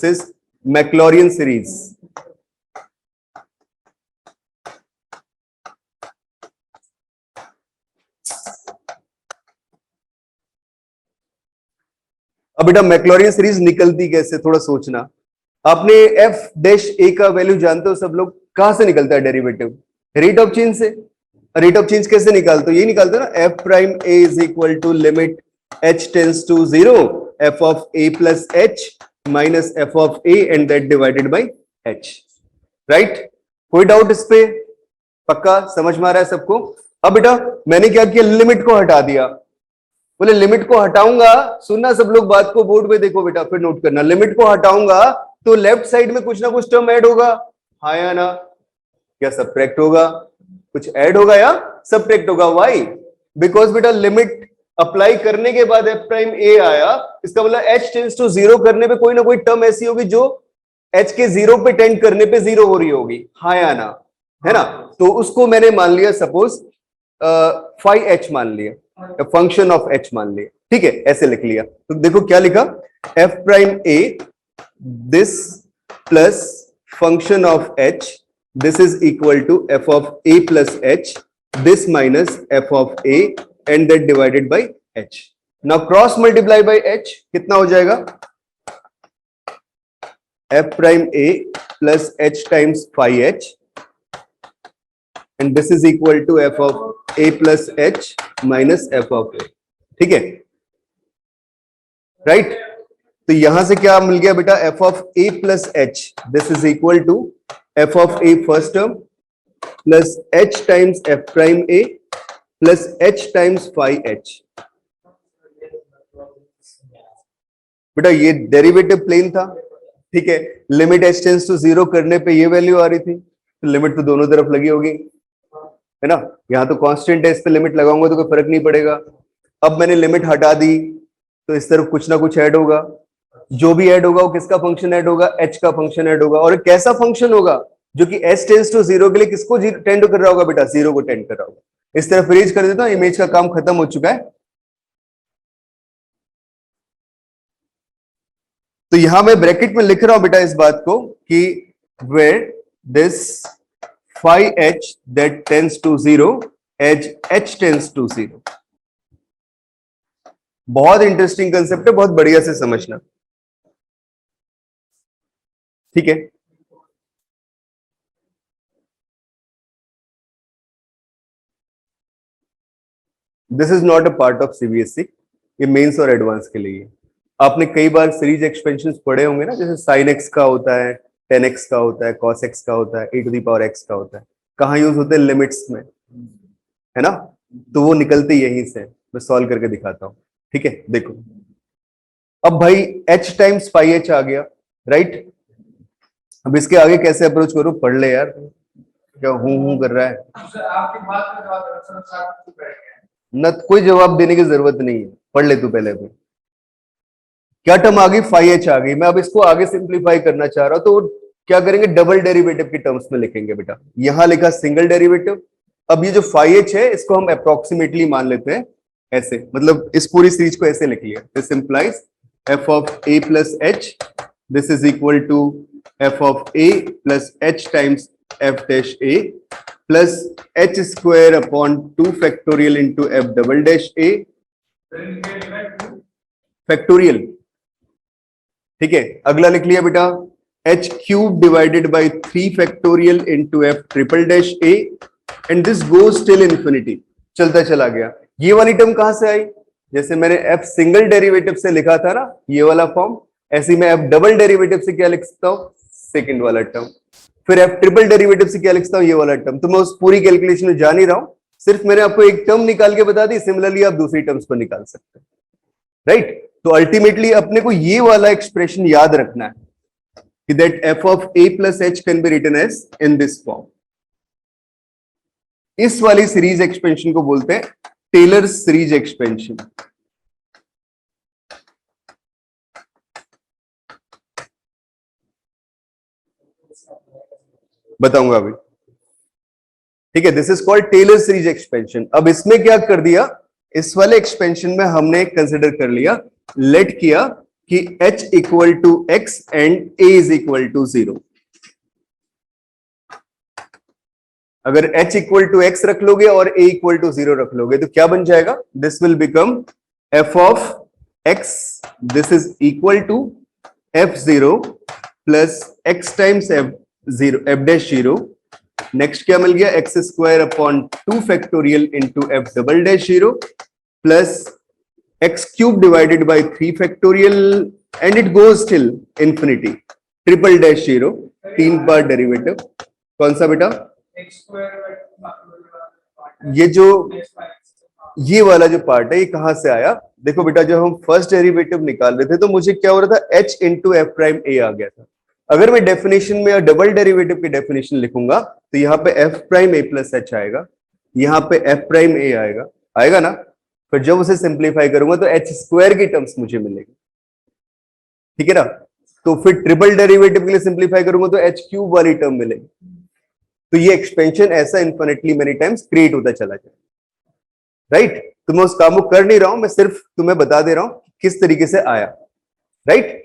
This is मैक्लॉरियन series. अब बेटा मैक्लॉरियन series निकलती कैसे, थोड़ा सोचना। आपने एफ डैश ए का वैल्यू जानते हो सब लोग, कहां से निकलता है डेरिवेटिव? रेट ऑफ चेंज से। रेट ऑफ चेंज कैसे निकालते हो? ये निकालते हो ना, F prime A is equal to limit H tends to zero F of A plus H minus F of A and that divided by H. Right, कोई doubt इस पे? पक्का समझ में आ रहा है सबको? अब बेटा मैंने क्या किया, लिमिट को हटा दिया। बोले लिमिट को हटाऊंगा, सुनना सब लोग बात को, बोर्ड पे देखो बेटा, फिर नोट करना। लिमिट को हटाऊंगा तो लेफ्ट साइड में कुछ ना कुछ टर्म ऐड होगा, हाँ या ना? क्या सब्ट्रैक्ट होगा? कुछ ऐड होगा या सब्ट्रैक्ट होगा? व्हाई? बिकॉज बेटा लिमिट अप्लाई करने के बाद एफ प्राइम ए आया, इसका मतलब एच टेंड्स टू जीरो करने पे कोई ना कोई टर्म ऐसी होगी जो एच के जीरो पे टेंड करने पे जीरो हो रही होगी, हाँ या ना? है ना? तो उसको मैंने मान लिया सपोज फाई एच मान लिया, फंक्शन ऑफ एच मान लिया, ठीक है, ऐसे लिख लिया। तो देखो क्या लिखा, F prime A this plus function of H, this is equal to F of A plus H, this minus F of A and that divided by H. Now cross multiply by H, कितना हो जाएगा? F prime A plus H times phi H and this is equal to f of a plus h minus f of a, ठीक है? Right, तो यहां से क्या मिल गया बेटा, f of a plus h, this is equal to f of a first term plus h times f prime a plus h times phi h। बेटा ये डेरिवेटिव प्लेन था, ठीक है? Limit h tends to zero करने पे ये value आ रही थी, तो लिमिट तो दोनों तरफ लगी होगी, है ना? यहां तो कांस्टेंट है, इस पे लिमिट लगाऊंगा तो कोई फर्क नहीं पड़ेगा। अब मैंने लिमिट हटा दी तो इस तरफ कुछ ना कुछ ऐड होगा, जो भी ऐड होगा वो किसका फंक्शन ऐड होगा? एच का फंक्शन ऐड होगा। और कैसा फंक्शन होगा? जो कि एच टेंड्स टू जीरो के लिए किसको टेंड कर रहा होगा बेटा? जीरो को टेंड कर रहा होगा। इस तरफ इरेज कर देता हूं, इमेज का काम खत्म हो चुका है। तो यहां मैं ब्रैकेट में लिख रहा हूं बेटा इस बात को कि where this phi h that tends to zero as h tends to zero। बहुत इंटरेस्टिंग कंसेप्ट है, बहुत बढ़िया से समझना, ठीक है? This is not a part of CBSE, ये मेंस और एडवांस के लिए। आपने कई बार सीरीज एक्सपेंशंस पढ़े होंगे ना, जैसे साइन एक्स का होता है, टेन एक्स का होता है, कॉस एक्स का होता है, ए टू दी पावर एक्स का होता है। कहाँ यूज होते हैं? लिमिट्स में, है ना? तो वो निकलते यहीं से। मैं सॉल्व करके दिखाता हूं, ठीक है? देखो अब भाई h टाइम्स फाई एच आ गया, राइट? अब इसके आगे कैसे अप्रोच करूं? पढ़ ले यार, क्या हूं कर रहा है? न, कोई जवाब देने की जरूरत नहीं है, पढ़ ले तू पहले भी। क्या टर्म आ गई? फाई एच आ गई। मैं अब इसको आगे सिंप्लीफाई करना चाह रहा हूं, तो क्या करेंगे? डबल डेरिवेटिव की टर्म्स में लिखेंगे बेटा। यहां लिखा सिंगल डेरिवेटिव। अब ये जो फाई एच है इसको हम अप्रोक्सीमेटली मान लेते हैं ऐसे, मतलब इस पूरी सीरीज को ऐसे लिख लिया। This implies F of A plus H, this is equal to F of A plus H times F dash A plus H square upon 2 factorial into F double dash A factorial, ठीक है? अगला लिख लिया बेटा, h cube divided by 3 factorial into f triple dash a and this goes till infinity। चलता चला गया। ये वाली टर्म कहां से आई? जैसे मैंने f सिंगल डेरिवेटिव से लिखा था ना, ये वाला फॉर्म, ऐसे ही मैं f डबल डेरिवेटिव से क्या लिख सकता हूं? सेकंड वाला टर्म। फिर f ट्रिपल डेरिवेटिव से क्या लिख सकता हूं? ये वाला टर्म। तो मैं उस पूरी कैलकुलेशन में जा नहीं रहा हूं, सिर्फ मैंने आपको एक टर्म निकाल के बता दी। सिमिलरली आप दूसरी टर्म्स को निकाल सकते हैं, राइट? तो अल्टीमेटली अपने को ये वाला एक्सप्रेशन याद रखना है that f of a plus h can be written as in this form। इस वाली सीरीज एक्सपेंशन को बोलते हैं टेलर सीरीज एक्सपेंशन। बताऊंगा अभी, ठीक है? This is called Taylor series expansion. अब इसमें क्या कर दिया, इस वाले एक्सपेंशन में हमने कंसिडर कर लिया, लेट किया कि h equal to x and a is equal to 0। अगर h इक्वल टू x रख लोगे और a इक्वल टू 0 रख लोगे तो क्या बन जाएगा? This will become f of x, this is equal to f0 plus x times f dash 0। Next क्या मिल गया? X square upon 2 factorial into F double dash 0 plus x cube divided by 3 factorial and it goes till infinity triple dash 0। 3 बार derivative. कौन सा बेटा? ये वाला जो पार्ट है ये कहां से आया? देखो बेटा, जब हम फर्स्ट डेरिवेटिव निकाल रहे थे तो मुझे क्या हो रहा था? h इंटू एफ प्राइम ए आ गया था। अगर मैं डेफिनेशन में या डबल डेरिवेटिव की डेफिनेशन लिखूंगा तो यहाँ पे F prime A plus H आएगा, यहाँ पे एफ प्राइम ए आएगा, आएगा ना? फिर जब उसे सिंप्लीफाई करूंगा तो एच स्क्वायर की टर्म्स मुझे मिलेगी, ठीक है ना? तो फिर ट्रिपल डेरिवेटिव के लिए सिंप्लीफाई करूंगा तो एच क्यूब वाली टर्म मिलेगी। तो ये एक्सपेंशन ऐसा इन्फिनिटली मेनी टाइम्स क्रिएट होता चला जाए, राइट? तो मैं उस काम को कर नहीं रहा हूं, मैं सिर्फ तुम्हें बता दे रहा हूं किस तरीके से आया, राइट?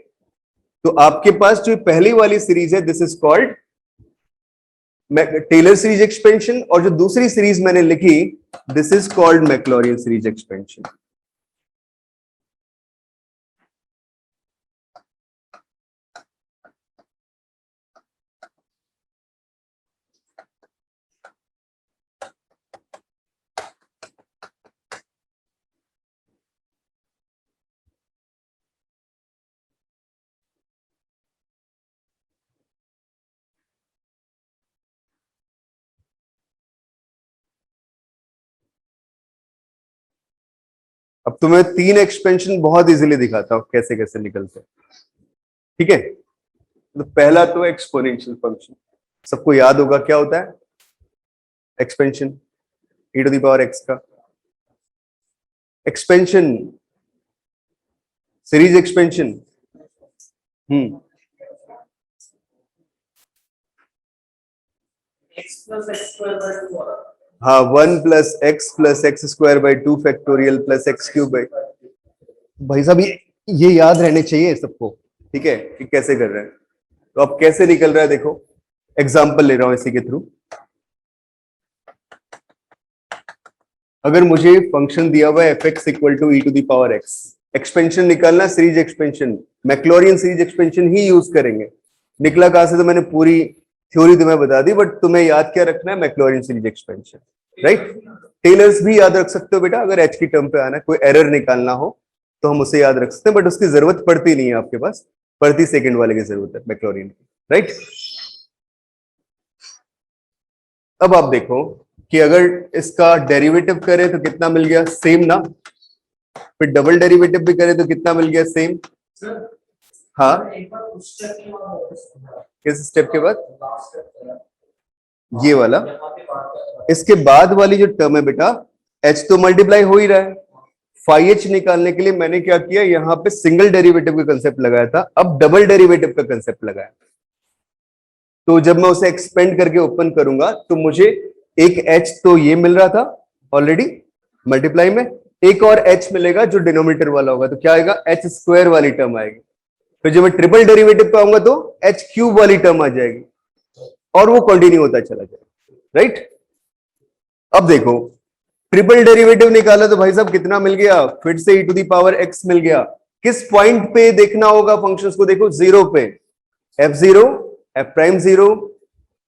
तो आपके पास जो पहली वाली सीरीज है this is called Taylor series expansion, और जो दूसरी सीरीज मैंने लिखी this is called Maclaurin series expansion. अब तुम्हें 3 एक्सपेंशन बहुत इजीली दिखाता हूं कैसे कैसे निकलते हैं, ठीक है? तो पहला तो एक्सपोनेंशियल फंक्शन, सबको याद होगा क्या होता है expansion? e to the power x का एक्सपेंशन, सीरीज एक्सपेंशन। हाँ, 1 plus x square by 2 factorial plus x cube by. भाई साहब ये याद रहने चाहिए सबको, ठीक है, कि कैसे कर रहे हैं। तो अब कैसे निकल रहा है देखो, एग्जांपल ले रहा हूं इसी के थ्रू। अगर मुझे फंक्शन दिया हुआ है F X equal to E to the power X, expansion निकालना series expansion, Maclaurin series expansion ही यूज करेंगे। निकला कहां से तो मैंने पूरी थ्योरी तुम्हें बता दी, बट तुम्हें याद क्या रखना है? Maclaurin series expansion, right? Taylor's भी याद रख सकते हो बेटा, अगर एच की टर्म पे आना, कोई एरर निकालना हो तो हम उसे याद रख सकते हैं, बट उसकी जरूरत पड़ती नहीं है आपके पास, पड़ती सेकंड वाले की जरूरत है मैक्लॉरिन की, राइट? अब आप देखो कि अगर इसका डेरिवेटिव करें तो कितना मिल गया? सेम ना? फिर डबल डेरिवेटिव भी करें तो कितना मिल गया? सेम। हाँ, किस स्टेप के बाद? ये वाला। इसके बाद वाली जो टर्म है बेटा, h तो मल्टीप्लाई हो ही रहा है, फाई h निकालने के लिए मैंने क्या किया? यहां पे सिंगल डेरिवेटिव का कंसेप्ट लगाया था, अब डबल डेरिवेटिव का कंसेप्ट लगाया। तो जब मैं उसे एक्सपेंड करके ओपन करूंगा तो मुझे एक h तो ये मिल रहा था ऑलरेडी मल्टीप्लाई में, एक और h मिलेगा जो डिनोमिनेटर वाला होगा, तो क्या आएगा? h स्क्वायर वाली टर्म आएगी। फिर जब मैं ट्रिपल डेरिवेटिव पे आऊंगा तो h क्यूब वाली टर्म आ जाएगी, और वो कंटिन्यू होता चला जाएगा, राइट? अब देखो ट्रिपल डेरिवेटिव निकाला तो भाई साहब कितना मिल गया? फिर से e to the power x मिल गया। किस पॉइंट पे देखना होगा फंक्शंस को? देखो 0 पे, f0, f prime 0,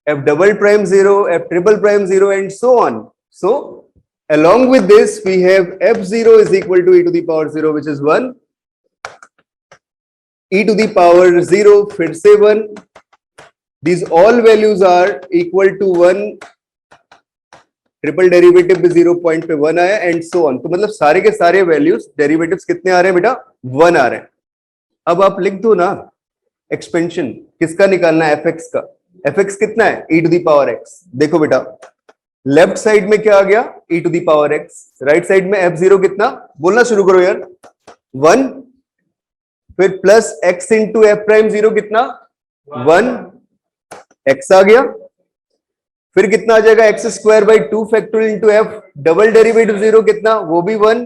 f double prime 0, f triple prime 0 and so on. So along with this we have f0 is equal to e to the power 0 which is 1, e to the power 0 फिर से 1, these all values are equal to 1, triple derivative भी 0 point पे 1 आया and so on. तो मतलब सारे के सारे वैल्यूज डेरिवेटिव्स कितने आ रहे हैं बेटा? 1 आ रहे हैं। अब आप लिख दो ना एक्सपेंशन किसका निकालना है? fx का। fx कितना है? e to the power x। देखो बेटा लेफ्ट साइड में क्या आ गया? e to the power x, right side में f0 कितना? बोलना शुरू करो यार, 1, फिर plus x into F prime 0 कितना? 1, x आ गया, फिर कितना आ जाएगा? X square by 2 factorial into F double derivative 0 कितना? वो भी 1,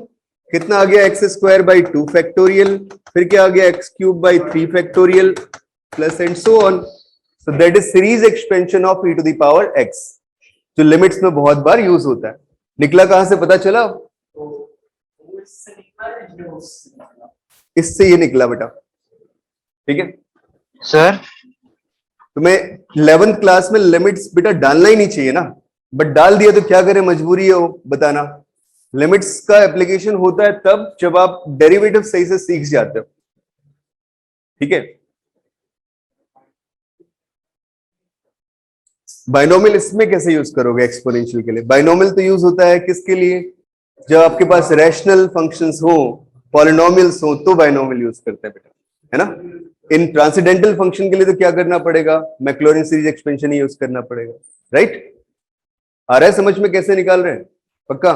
कितना आ गया एक्स स्क्वायर बाई 2 फैक्टोरियल, फिर क्या आ गया X cube by 3 factorial plus and so on. So that is series expansion of E to the power X, जो लिमिट्स में बहुत बार यूज होता है। निकला कहां से पता चला? इससे ये निकला बेटा, ठीक है सर। तुम्हें 11th क्लास में लिमिट्स बेटा डालना ही नहीं चाहिए ना, बट डाल दिया तो क्या करें, मजबूरी है वो बताना। लिमिट्स का एप्लीकेशन होता है तब जब आप डेरिवेटिव सही से सीख जाते हो, ठीक है। बाइनोमियल इसमें कैसे यूज करोगे एक्सपोनेंशियल के लिए? बाइनोमियल तो यूज होता है किसके लिए? जब आपके पास रैशनल फंक्शंस हो, पॉलिनोमियल्स हो, तो बाइनोमियल यूज करते हैं बेटा, है ना। इन ट्रांसेंडेंटल फंक्शन के लिए तो क्या करना पड़ेगा? मैक्लॉरिन सीरीज एक्सपेंशन ही यूज करना पड़ेगा, राइट। आ रहा है समझ में कैसे निकाल रहे हैं? पक्का।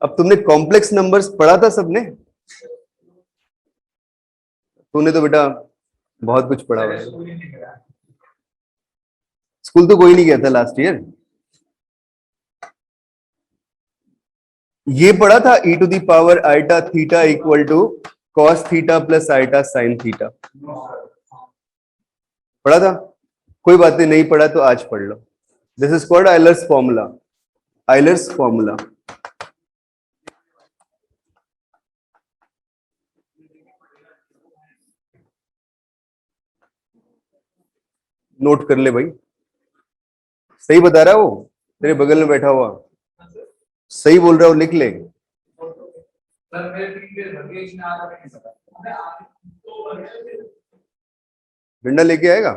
अब तुमने कॉम्प्लेक्स नंबर्स पढ़ा था सबने? तूने तो बेटा बहुत कुछ पढ़ा हुआ है। स्कूल तो कोई नहीं गया था लास्ट ईयर। ये पढ़ा था e to the power iota theta equal to cos theta plus iota sine theta, पढ़ा था? कोई बात नहीं पढ़ा तो आज पढ़ लो। This is called Euler's formula, Euler's formula. Note कर ले भाई, सही बता रहा है वो, तेरे बगल में बैठा हुआ सही बोल रहा हो, लिख ले। डंडा लेके आएगा?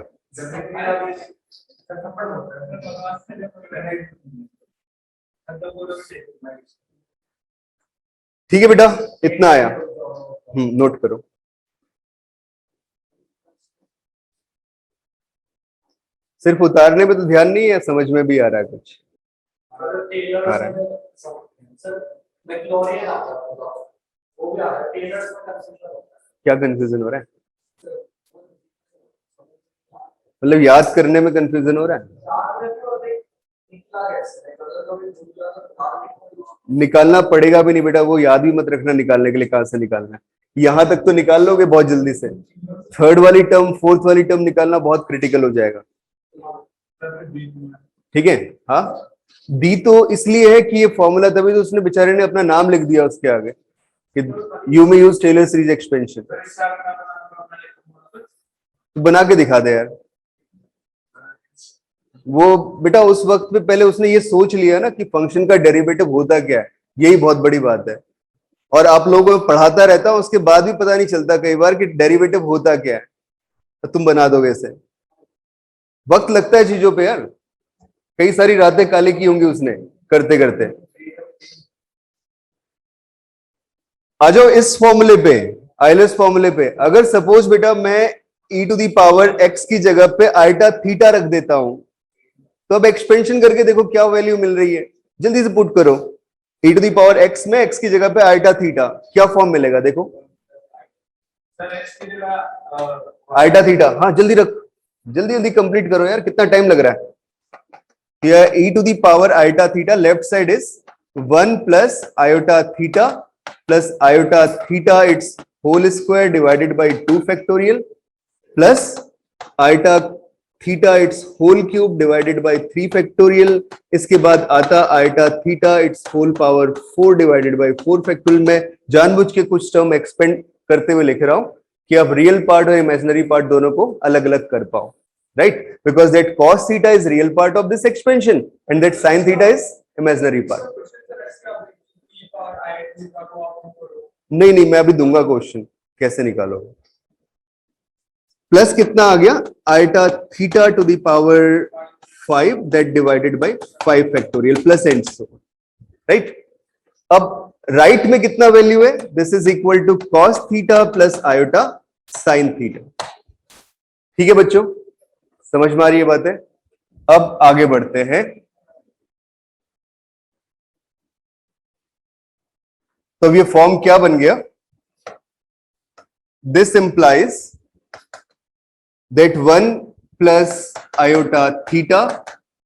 ठीक है बेटा, इतना आया, नोट करो। सिर्फ उतारने में तो ध्यान नहीं है, समझ में भी आ रहा है कुछ? आ रहा है। क्या कंफ्यूजन हो रहा है? मतलब याद करने में कंफ्यूजन हो रहा है? निकालना पड़ेगा भी नहीं बेटा, वो याद भी मत रखना निकालने के लिए कहां से निकालना है। यहां तक तो निकाल लोगे बहुत जल्दी से, थर्ड वाली टर्म फोर्थ वाली टर्म निकालना बहुत क्रिटिकल हो जाएगा, ठीक है। हाँ, दी तो इसलिए है कि ये फॉर्मूला, तभी तो उसने बेचारे ने अपना नाम लिख दिया उसके आगे कि यू में यूज टेलर सीरीज एक्सपेंशन। तो बना के दिखा दे यार। वो बेटा उस वक्त पे पहले उसने ये सोच लिया ना कि फंक्शन का डेरिवेटिव होता क्या है, यही बहुत बड़ी बात है। और आप लोगों को पढ़ाता रहता हूं, उसके बाद भी पता नहीं चलता कई बार कि डेरिवेटिव होता क्या है, तो तुम बना दोगे इसे। वक्त लगता है चीजों पे यार, कई सारी रातें काली की होंगी उसने करते करते। आ जाओ इस फॉर्मूले पे, आइलर्स फॉर्मूले पे। अगर सपोज बेटा मैं e to the power x की जगह पे आइटा थीटा रख देता हूं, तो अब एक्सपेंशन करके देखो क्या वैल्यू मिल रही है, जल्दी से पुट करो। e to the power x में x की जगह पे आइटा थीटा, क्या फॉर्म मिलेगा देखो? आइटा थीटा, हाँ जल्दी रख, जल्दी जल्दी कंप्लीट करो यार, कितना टाइम लग रहा है। e to the power iota theta, left side is 1 plus iota theta plus iota theta it's whole square divided by 2 factorial plus iota theta it's whole cube divided by 3 factorial. इसके बाद आता iota theta it's whole power 4 divided by 4 factorial. मैं जानबूझ के कुछ term expand करते हुए लिख रहा हूं कि आप रियल पार्ट और इमेजिनरी पार्ट दोनों को अलग अलग कर पाओ, right? Because that cos theta is real part of this expansion and that sin theta is imaginary part. नहीं नहीं, मैं अभी दूंगा क्वेश्चन कैसे निकालोगे। प्लस कितना आ गया? Iota theta to the power 5 that divided by 5 factorial plus and so, right. अब राइट में कितना वैल्यू है? This is equal to cos theta plus iota sine theta. ठीक है बच्चों, समझ में आ रही है बात है? अब आगे बढ़ते हैं। तो अब ये फॉर्म क्या बन गया? This implies that 1 plus iota theta,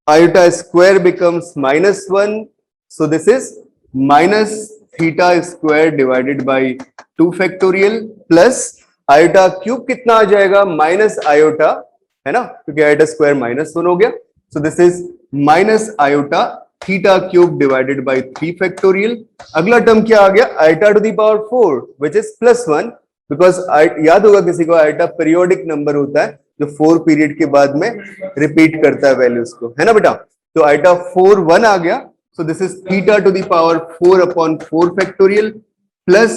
iota square becomes -1, so this is theta square divided by 2 factorial plus iota cube कितना आ जाएगा माइनस आयोटा, है ना, क्योंकि आयोटा स्क्वायर -1 हो गया। So this is minus iota theta cube divided by 3 factorial. अगला term क्या आ गया, iota to the power 4 which is +1, because याद होगा किसी को आयोटा पीरियोडिक नंबर होता है जो 4 पीरियड के बाद में रिपीट करता है वैल्यूज को, है ना बेटा। तो आयोटा 4 1 आ गया। So this is theta to the power 4 upon 4 factorial plus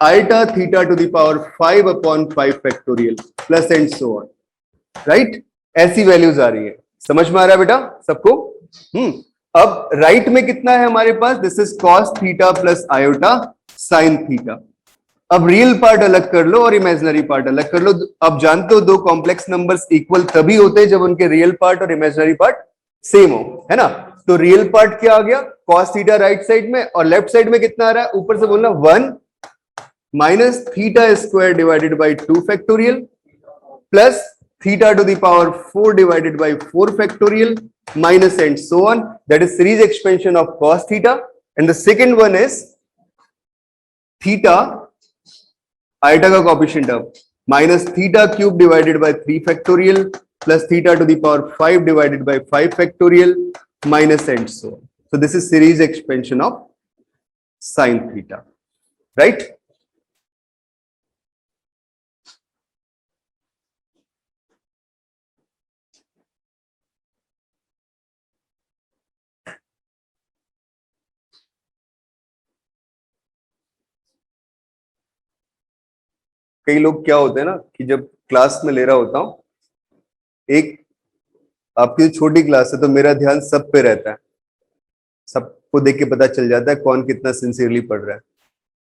iota theta to the power 5 upon 5 factorial plus and so on, right? ऐसी वैल्यूज आ रही है, समझ में आ रहा है बेटा सबको? अब राइट में कितना है हमारे पास, this is cos theta plus iota sin theta. अब रियल पार्ट अलग कर लो और इमेजिनरी पार्ट अलग कर लो। अब जानते हो दो कॉम्प्लेक्स नंबर्स इक्वल तभी होते हैं जब उनके रियल पार्ट और इमेजिनरी पार्ट सेम हो, है ना। तो रियल पार्ट क्या आ गया, cos थीटा राइट साइड में, और लेफ्ट साइड में कितना आ रहा है, ऊपर से बोलना 1 minus theta square divided by 2 factorial plus theta to the power 4 divided by 4 factorial minus and so on, that is series expansion of cos theta. And the second one is theta iota का coefficient अब minus theta cube divided by 3 factorial plus theta to the power 5 divided by 5 factorial minus and so on. So this is series expansion of sin theta, right? कई लोग क्या होते हैं ना कि जब क्लास में ले रहा होता हूं, एक आपकी छोटी क्लास है तो मेरा ध्यान सब पे रहता है, सबको देख के पता चल जाता है कौन कितना सिंसियरली पढ़ रहा है।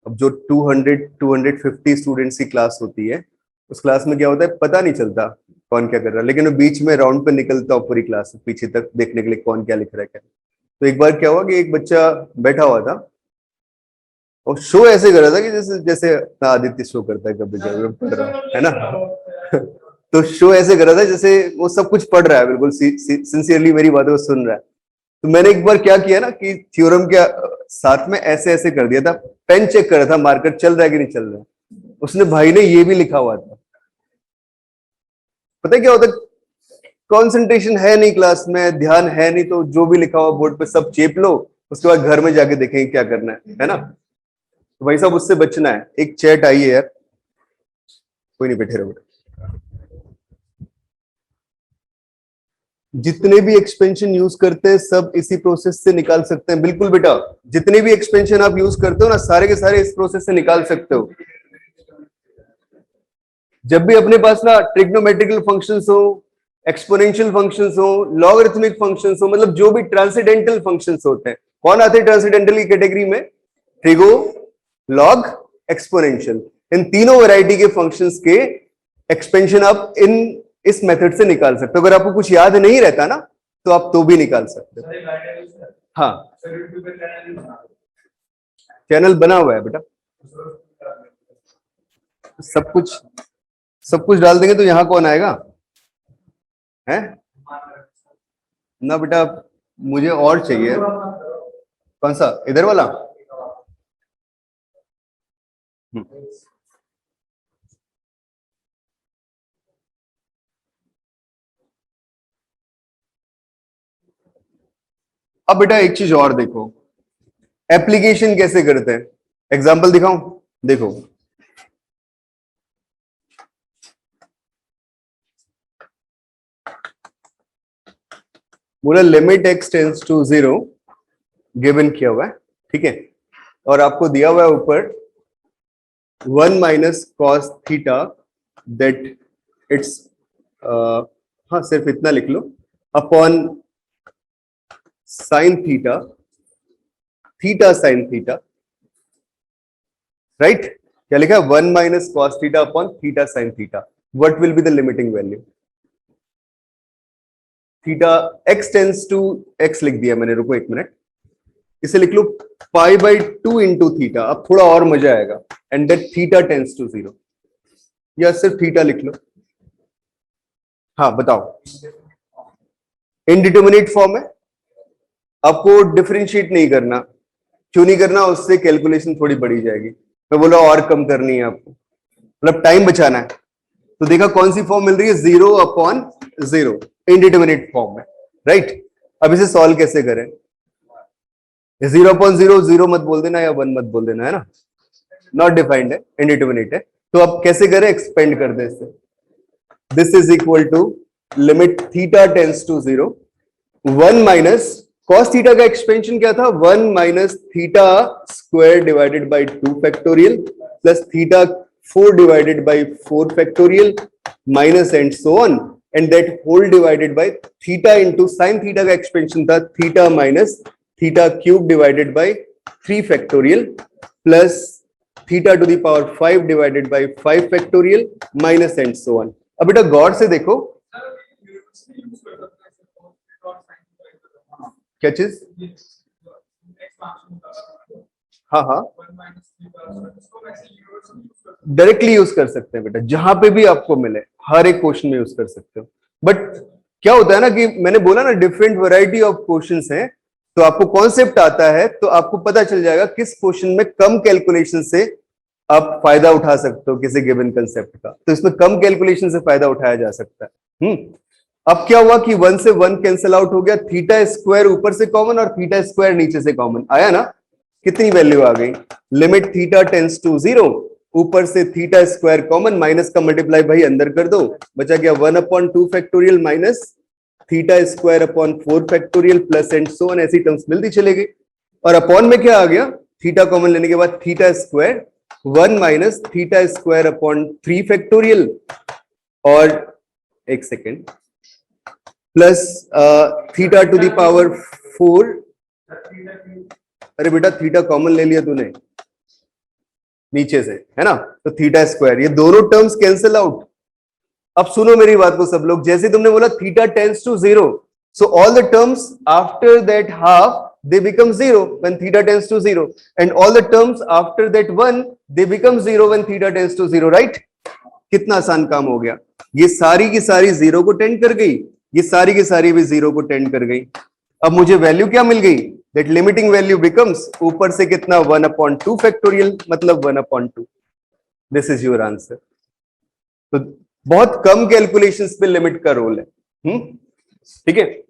अब जो 200-250 स्टूडेंट्स की क्लास होती है, उस क्लास में क्या होता है पता नहीं चलता कौन क्या कर रहा है, लेकिन वो बीच में राउंड पे निकलता हो पूरी क्लास पीछे तक देखने के लिए कौन क्या लिख रहा है क्या। तो एक बार क्या हुआ कि एक बच्चा बैठा हुआ था और शो ऐसे कर रहा था कि जैसे जैसे आदित्य शो करता है कभी जब पढ़ रहा है ना तो शो ऐसे कर रहा था जैसे वो सब कुछ पढ़ रहा है, बिल्कुल सिंसियरली मेरी बातों को सुन रहा है। तो मैंने एक बार क्या किया ना कि थ्योरम के साथ में ऐसे ऐसे कर दिया था, पेन चेक कर रहा था मार्कर चल रहा है कि नहीं चल रहा है। उसने भाई ने ये भी लिखा हुआ था। पता है क्या होता है, कंसंट्रेशन है नहीं क्लास में, ध्यान है नहीं, तो जो भी लिखा हुआ बोर्ड पे सब चेप लो, उसके बाद घर में जाके देखेंगे क्या करना है ना। तो भाई साहब उससे बचना है। एक चैट आई है यार, कोई नहीं बैठे रहो। जितने भी एक्सपेंशन यूज करते हैं सब इसी प्रोसेस से निकाल सकते हैं। बिल्कुल बेटा, जितने भी एक्सपेंशन आप यूज करते हो ना सारे के सारे इस प्रोसेस से निकाल सकते हो। जब भी अपने पास ना ट्रिग्नोमेट्रिकल फंक्शंस हो, एक्सपोनेंशियल फंक्शंस हो, लॉगरिथमिक फंक्शंस हो, मतलब जो भी ट्रांसेंडेंटल फंक्शंस होते हैं, कौन आते हैं ट्रांसेंडेंटल की कैटेगरी में, ट्रिगो, लॉग, एक्सपोनेंशियल। इन तीनों वैरायटी के फंक्शंस के एक्सपेंशन आप इन इस मेथड से निकाल सकते हो। अगर आपको कुछ याद नहीं रहता ना तो आप तो भी निकाल सकते हो। हाँ चैनल बना हुआ है बेटा, सब कुछ डाल देंगे तो यहां कौन आएगा है ना बेटा। मुझे और चाहिए। कौन सा, इधर वाला? अब बेटा एक चीज और देखो, एप्लीकेशन कैसे करते हैं। एग्जांपल दिखाऊं, देखो बोला limit x tends to 0 given किया हुआ है, ठीक है, और आपको दिया हुआ है ऊपर 1 minus cos theta that it's हाँ सिर्फ इतना लिख लो upon sine theta, theta sine theta, right. क्या लिखा है, 1 minus cos theta upon theta sine theta. What will be the limiting value? Theta x tends to x लिख दिया मैंने, रुको एक मिनट, इसे लिख लो पाई बाई 2 इंटू थीटा। अब थोड़ा और मजा आएगा, and that theta tends to 0, या सिर्फ थीटा लिख लो। हाँ बताओ, इनडिटर्मिनेट फॉर्म है, आपको डिफरेंशिएट नहीं करना, क्यों नहीं करना, उससे कैलकुलेशन थोड़ी बढ़ी जाएगी। मैं बोला और कम करनी है आपको, मतलब टाइम बचाना है। तो देखा कौन सी फॉर्म मिल रही है, 0/0, इंडिटरमिनेट फॉर्म है, राइट। अब इसे सॉल्व कैसे करें, 0/0, 0 मत बोल देना या 1 मत बोल देना, है ना, नॉट डिफाइंड है, इंडिटरमिनेट है। तो अब कैसे करें, एक्सपेंड कर दे इससे। This is equal to limit theta tends to 0, 1 minus cos theta का एक्सपेंशन क्या था, 1 minus theta square divided by 2 factorial plus theta 4 divided by 4 factorial minus and so on, and that whole divided by theta into sine theta का expansion था theta minus theta cube divided by 3 factorial plus theta to the power 5 divided by 5 factorial minus and so on. अब बेटा गौर से देखो, क्या चीज, हाँ हाँ, डायरेक्टली यूज कर सकते हैं बेटा, जहां पे भी आपको मिले हर एक क्वेश्चन में यूज कर सकते हो। बट क्या होता है ना कि मैंने बोला ना डिफरेंट वैरायटी ऑफ क्वेश्चंस हैं, तो आपको कॉन्सेप्ट आता है तो आपको पता चल जाएगा किस क्वेश्चन में कम कैलकुलेशन से आप फायदा उठा सकते हो किसी गिवन कंसेप्ट का। तो इसमें कम कैलकुलेशन से फायदा उठाया जा सकता है। अब क्या हुआ कि 1 से 1 कैंसिल आउट हो गया, थीटा स्क्वायर ऊपर से कॉमन और थीटा स्क्वायर नीचे से कॉमन आया ना, कितनी वैल्यू आ गई, लिमिट थीटा टेंस टू 0, ऊपर से थीटा स्क्वायर कॉमन, माइनस का मल्टीप्लाई भाई अंदर कर दो, बचा गया 1/2 factorial minus theta square upon 4 factorial plus and so on, ऐसी टर्म्स मिलती चले गई। और अपॉन में क्या आ गया, थीटा कॉमन लेने के बाद theta square 1 minus theta square upon 3 factorial और एक second plus theta to the power 4, अरे बेटा थीटा कॉमन ले लिया तूने नीचे से, है ना, तो थीटा स्क्वायर, ये दोनों टर्म्स कैंसिल आउट। अब सुनो मेरी बात को सब लोग, जैसे तुमने बोला theta tends to 0, so all the terms after that half they become 0 when theta tends to 0, and all the terms after that 1 they become 0 when theta tends to 0, right? कितना आसान काम हो गया, ये सारी की सारी 0 को टेंड कर गई, ये सारी की सारी भी 0 को टेंड कर गई। अब मुझे वैल्यू क्या मिल गई, दैट लिमिटिंग वैल्यू बिकम्स ऊपर से कितना 1/2 फैक्टोरियल मतलब 1/2, दिस इज योर आंसर। तो बहुत कम कैलकुलेशंस पे लिमिट का रोल है। ठीक है,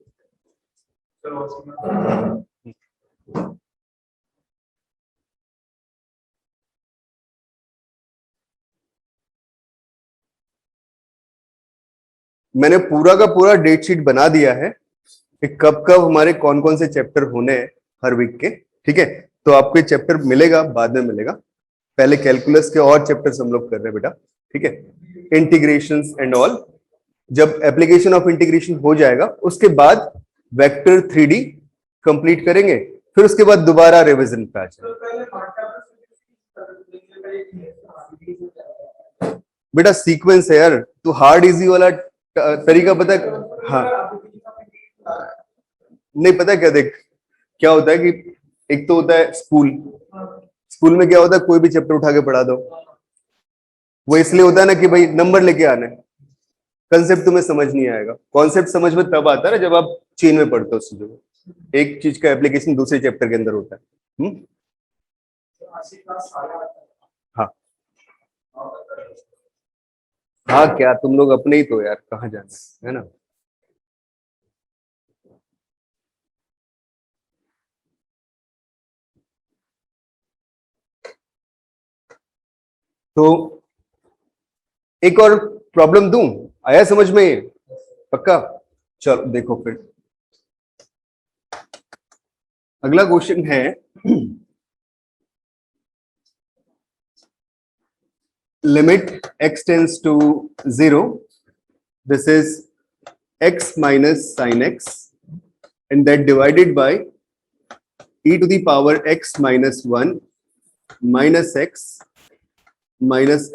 मैंने पूरा का पूरा डेट शीट बना दिया है कि कब कब हमारे कौन कौन से चैप्टर होने हैं हर वीक के, ठीक है। तो आपको चैप्टर मिलेगा, बाद में मिलेगा, पहले कैलकुलस के और चैप्टर्स हम लोग कर रहे हैं बेटा, ठीक है, इंटीग्रेशंस एंड ऑल। जब एप्लीकेशन ऑफ इंटीग्रेशन हो जाएगा उसके बाद वेक्टर 3D कंप्लीट करेंगे, फिर उसके बाद दोबारा रिवीजन पे आ जाएंगे। बेटा सीक्वेंस है यार, तो हार्ड इजी वाला तरीका पता है, हाँ नहीं पता क्या, देख क्या होता है कि एक तो होता है स्कूल, स्कूल में क्या होता है कोई भी चैप्टर उठा के पढ़ा दो, वो इसलिए होता है ना कि भाई नंबर लेके आना है, कंसेप्ट तुम्हें समझ नहीं आएगा। कॉन्सेप्ट समझ में तब आता है ना जब आप चेन में पढ़ते हो चीजों को, एक चीज का एप्लीकेशन दूसरे चैप्टर के अंदर होता है। हाँ हाँ, क्या तुम लोग अपने ही तो यार, कहाँ जाना है ना। तो एक और प्रॉब्लम दूं, आया समझ में ये पक्का, चलो देखो फिर अगला क्वेश्चन है limit x tends to 0, this is x minus sin x and that divided by e to the power x minus 1 minus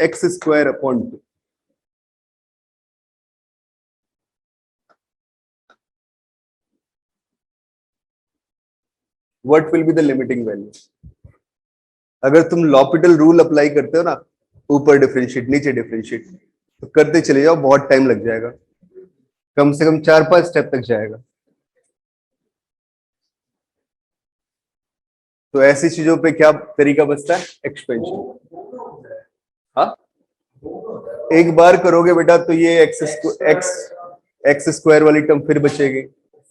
x square upon 2. What will be the limiting value? अगर तुम L'Hôpital rule apply करते हो ना, ऊपर differentiate नीचे differentiate, तो करते चले जाओ, बहुत टाइम लग जाएगा, कम से कम 4-5 स्टेप तक जाएगा। तो ऐसी चीजों पे क्या तरीका बचता है? एक्सपेंशन। हाँ, एक बार करोगे बेटा तो ये एक्स स्क्वायर वाली टर्म फिर बचेगी,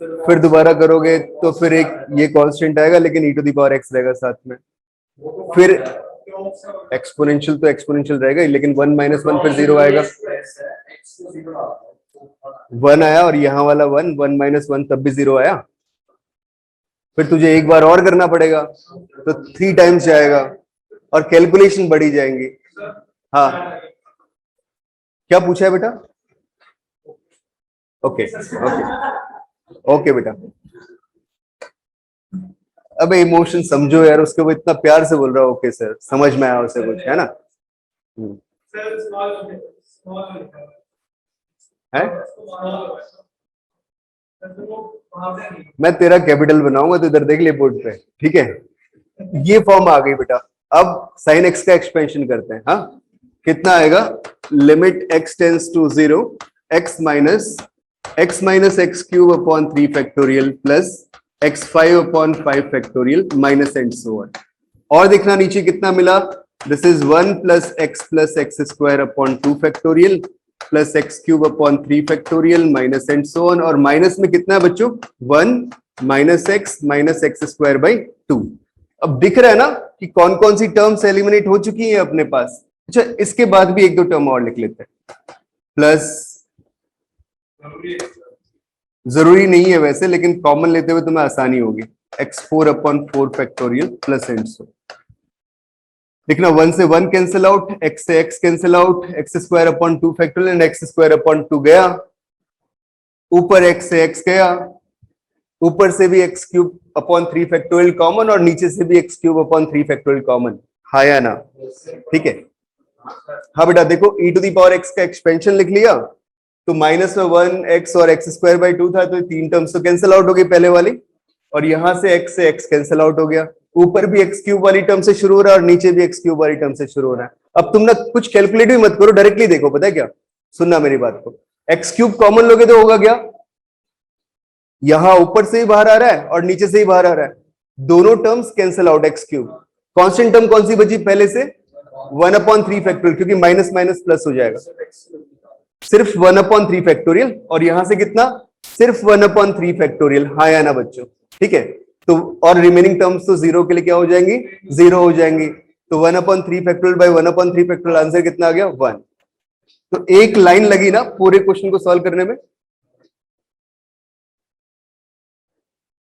फिर दोबारा करोगे तो फिर एक ये कांस्टेंट आएगा लेकिन e to the power x रहेगा साथ में, फिर एक्सपोनेंशियल तो एक्सपोनेंशियल रहेगा ही, लेकिन 1 माइनस 1 फिर 0 आएगा, 1 आया और यहाँ वाला 1, 1 माइनस 1 तब भी 0 आया, फिर तुझे एक बार और करना पड़ेगा तो 3 टाइम्स जाएगा और कैलकुलेशन बढ़ी जाएंगी। हाँ, क्या पूछा है बेटा? ओके ओके ओके बेटा, अबे इमोशन समझो यार, उसके वो इतना प्यार से बोल रहा है ओके सर, समझ में आया उसे कुछ, है ना? है? मैं तेरा कैपिटल बनाऊंगा तो इधर देख ले बोर्ड पे, ठीक है? ये फॉर्म आ गई बेटा। अब साइन एक्स का एक्सपेंशन करते हैं। हाँ, कितना आएगा? Limit x tends to 0 x minus x cube upon 3 factorial plus x5 upon 5 factorial minus and so on. और देखना नीचे कितना मिला, this is 1 plus x square upon 2 factorial plus x cube upon 3 factorial minus and so on. और minus में कितना है बच्चों? 1 माइनस एक्स स्क्वायर बाई 2। अब दिख रहा है ना कि कौन कौन सी टर्म्स एलिमिनेट हो चुकी है अपने पास। अच्छा, इसके बाद भी एक दो टर्म और लिख लेते हैं। प्लस जरूरी नहीं है वैसे, लेकिन कॉमन लेते हुए तुम्हें आसानी होगी, x4 upon 4 factorial plus and सो। देखना 1 से 1 कैंसिल आउट, x से x cancel out, x square upon 2 factorial and x square upon 2 गया, ऊपर x से x गया, ऊपर से भी x cube upon 3 factorial common और नीचे से भी x cube upon 3 factorial common. हाँ या ना? ठीक है। हाँ बेटा देखो, e to the power x का एक्सपेंशन लिख लिया तो माइनस में 1x और एक्स स्क्वायर बाई 2 था, तो ये 3 टर्म्स तो कैंसिल आउट हो गई पहले वाली, और यहां से x कैंसिल आउट हो गया, ऊपर भी x क्यूब वाली टर्म से शुरू हो रहा है और नीचे भी x क्यूब वाली टर्म से शुरू हो रहा है। अब तुम ना कुछ कैलकुलेट भी मत करो, डायरेक्टली देखो, पता है क्या, सुनना मेरी बात को, x क्यूब कॉमन लोगे तो होगा क्या, यहां ऊपर से ही बाहर आ रहा है और नीचे से ही बाहर आ रहा है, दोनों terms cancel out, x cube. Constant term कौन सी बची पहले से? 1 अपॉन 3 फैक्टोरियल, क्योंकि माइनस माइनस प्लस हो जाएगा, सिर्फ 1 अपॉन 3 फैक्टोरियल, और यहां से कितना? सिर्फ 1 अपॉन 3 फैक्टोरियल। हाँ या ना बच्चों? ठीक है, तो और रिमेनिंग टर्म्स तो 0 के लिए क्या हो जाएंगी? 0 हो जाएंगी। तो 1 upon 3 factorial by 1 upon 3 factorial, answer कितना आ गया? 1। तो एक लाइन लगी ना पूरे क्वेश्चन को सॉल्व करने में,